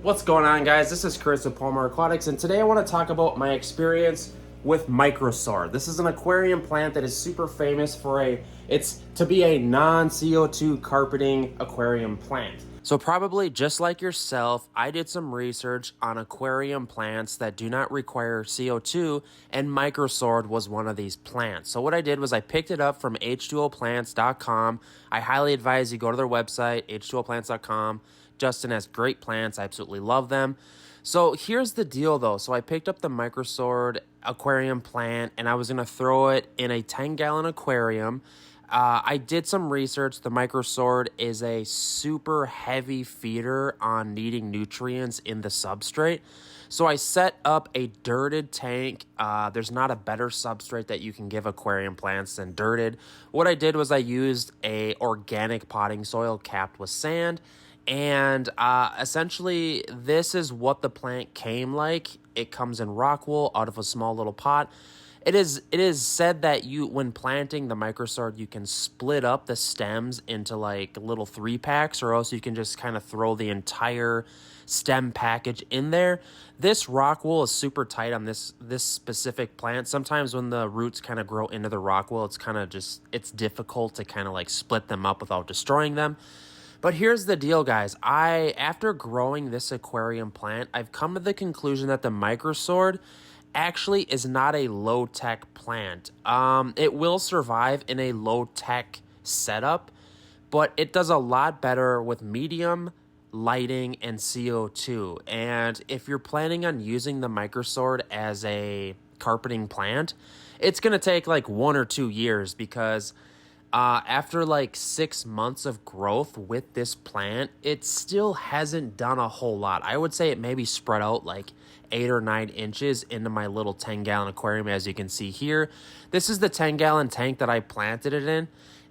What's going on, guys? This is Chris with Palmer Aquatics, and today I want to talk about my experience with Micro Sword. This is an aquarium plant that is super famous for to be a non-CO2 carpeting aquarium plant. So probably just like yourself, I did some research on aquarium plants that do not require CO2, and Micro Sword was one of these plants. So what I did was I picked it up from h2oplants.com. I highly advise you go to their website, h2oplants.com. Justin has great plants. I absolutely love them. So here's the deal, though. So I picked up the Micro Sword aquarium plant, and I was going to throw it in a 10-gallon aquarium. I did some research. The Micro Sword is a super heavy feeder on needing nutrients in the substrate. So I set up a dirted tank. There's not a better substrate that you can give aquarium plants than dirted. What I did was I used a organic potting soil capped with sand. And essentially, this is what the plant came like. It comes in rock wool out of a small little pot. It is said that when planting the Micro Sword, you can split up the stems into like little 3-packs, or else you can just kind of throw the entire stem package in there. This rock wool is super tight on this specific plant. Sometimes when the roots kind of grow into the rock wool, it's difficult to kind of like split them up without destroying them. But here's the deal, guys. After growing this aquarium plant, I've come to the conclusion that the Micro Sword actually is not a low-tech plant. It will survive in a low-tech setup, but it does a lot better with medium lighting and CO2. And if you're planning on using the Micro Sword as a carpeting plant, it's going to take like 1 or 2 years, because after like 6 months of growth with this plant, it still hasn't done a whole lot. I would say it maybe spread out like 8 or 9 inches into my little 10-gallon aquarium, as you can see here. This is the 10-gallon tank that I planted it in,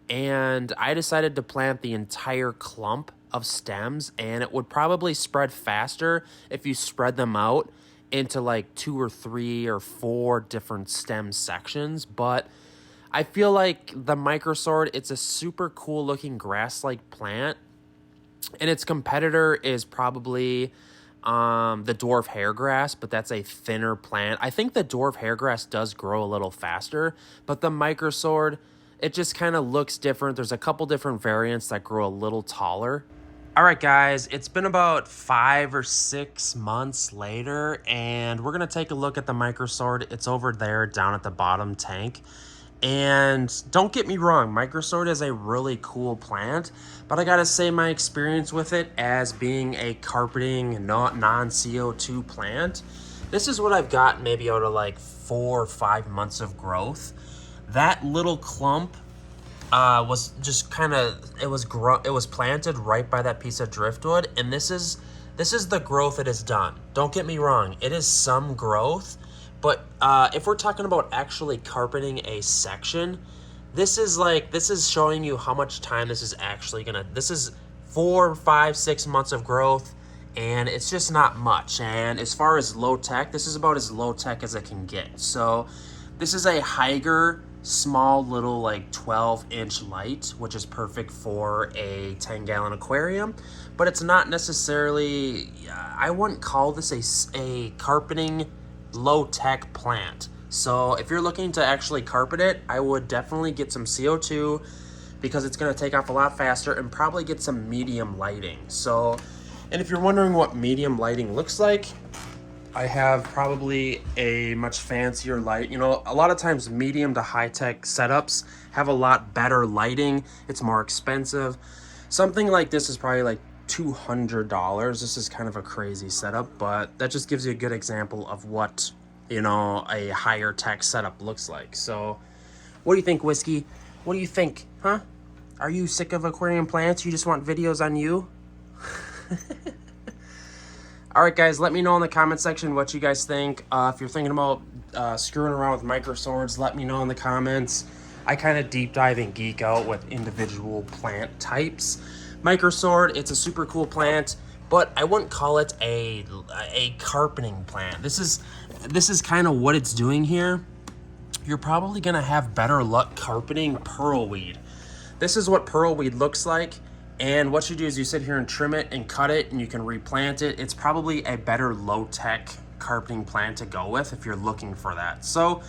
and I decided to plant the entire clump of stems, and it would probably spread faster if you spread them out into like 2 or 3 or 4 different stem sections. But I feel like the Micro Sword, it's a super cool looking grass-like plant, and its competitor is probably the dwarf hairgrass, but that's a thinner plant. I think the dwarf hairgrass does grow a little faster, but the Micro Sword, it just kind of looks different. There's a couple different variants that grow a little taller. All right, guys, it's been about 5 or 6 months later, and we're going to take a look at the Micro Sword. It's over there down at the bottom tank. And don't get me wrong, Micro Sword is a really cool plant, but I gotta say my experience with it as being a carpeting non-CO2 plant, this is what I've got maybe out of like 4 or 5 months of growth. That little clump was just kind of, it was planted right by that piece of driftwood, and this is the growth it has done. Don't get me wrong, it is some growth. But if we're talking about actually carpeting a section, this is showing you how much time this is actually this is 4, 5, 6 months of growth, and it's just not much. And as far as low tech, this is about as low tech as it can get. So this is a Haiger small little like 12-inch light, which is perfect for a 10-gallon aquarium, but it's not necessarily, I wouldn't call this a carpeting low-tech plant. So if you're looking to actually carpet it, I would definitely get some CO2, because it's going to take off a lot faster, and probably get some medium lighting. So, and if you're wondering what medium lighting looks like, I have probably a much fancier light. You know, a lot of times medium to high-tech setups have a lot better lighting. It's more expensive. Something like this is probably like $200. This is kind of a crazy setup, but that just gives you a good example of what, you know, a higher tech setup looks like. So what do you think, Whiskey? What do you think, huh? Are you sick of aquarium plants? You just want videos on you? All right, guys, let me know in the comment section what you guys think. If you're thinking about screwing around with Micro Swords, let me know in the comments. I kind of deep dive and geek out with individual plant types. Micro Sword, it's a super cool plant, but I wouldn't call it a carpeting plant. This is kind of what it's doing here. You're probably gonna have better luck carpeting pearlweed. This is what pearlweed looks like, And what you do is you sit here and trim it and cut it, and you can replant it. It's probably a better low-tech carpeting plant to go with if you're looking for that. So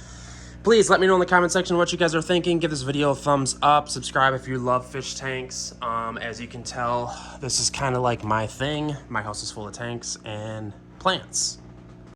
please let me know in the comment section what you guys are thinking. Give this video a thumbs up. Subscribe if you love fish tanks. As you can tell, this is kind of like my thing. My house is full of tanks and plants.